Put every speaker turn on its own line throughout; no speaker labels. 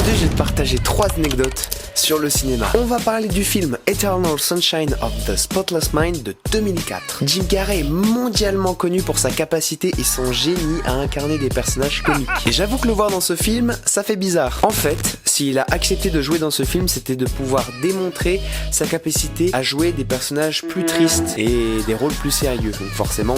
Aujourd'hui, je vais te partager 3 anecdotes sur le cinéma. On va parler du film Eternal Sunshine of the Spotless Mind de 2004. Jim Carrey est mondialement connu pour sa capacité et son génie à incarner des personnages comiques. Et j'avoue que le voir dans ce film, ça fait bizarre. En fait, s'il a accepté de jouer dans ce film, c'était de pouvoir démontrer sa capacité à jouer des personnages plus tristes et des rôles plus sérieux. Donc forcément,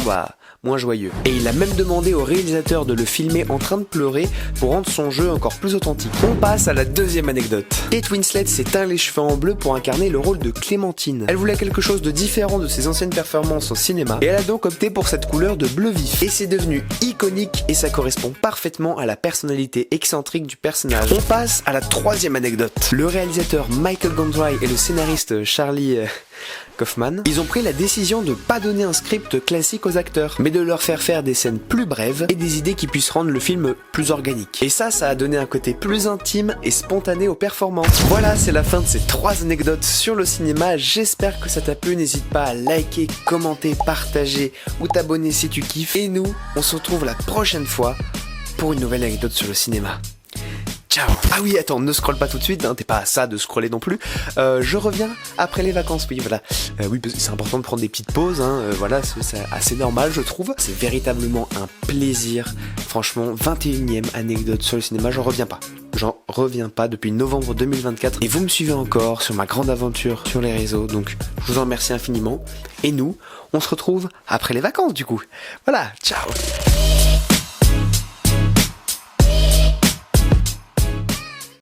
moins joyeux. Et il a même demandé au réalisateur de le filmer en train de pleurer pour rendre son jeu encore plus authentique. On passe à la deuxième anecdote. Kate Winslet s'est teint les cheveux en bleu pour incarner le rôle de Clémentine. Elle voulait quelque chose de différent de ses anciennes performances au cinéma et elle a donc opté pour cette couleur de bleu vif. Et c'est devenu iconique et ça correspond parfaitement à la personnalité excentrique du personnage. On passe à la troisième anecdote. Le réalisateur Michael Gondry et le scénariste Charlie Kaufman, ils ont pris la décision de pas donner un script classique aux acteurs, mais de leur faire des scènes plus brèves et des idées qui puissent rendre le film plus organique. Et ça a donné un côté plus intime et spontané aux performances. Voilà, c'est la fin de ces 3 anecdotes sur le cinéma. J'espère que ça t'a plu. N'hésite pas à liker, commenter, partager ou t'abonner si tu kiffes. Et nous, on se retrouve la prochaine fois pour une nouvelle anecdote sur le cinéma. Ciao. Ah oui, attends, ne scrolle pas tout de suite, hein, t'es pas à ça de scroller non plus. Je reviens après les vacances, oui, voilà. Oui, parce que c'est important de prendre des petites pauses, hein, voilà, c'est assez normal, je trouve. C'est véritablement un plaisir. Franchement, 21e anecdote sur le cinéma, j'en reviens pas depuis novembre 2024. Et vous me suivez encore sur ma grande aventure sur les réseaux, donc je vous en remercie infiniment. Et nous, on se retrouve après les vacances, du coup. Voilà, ciao.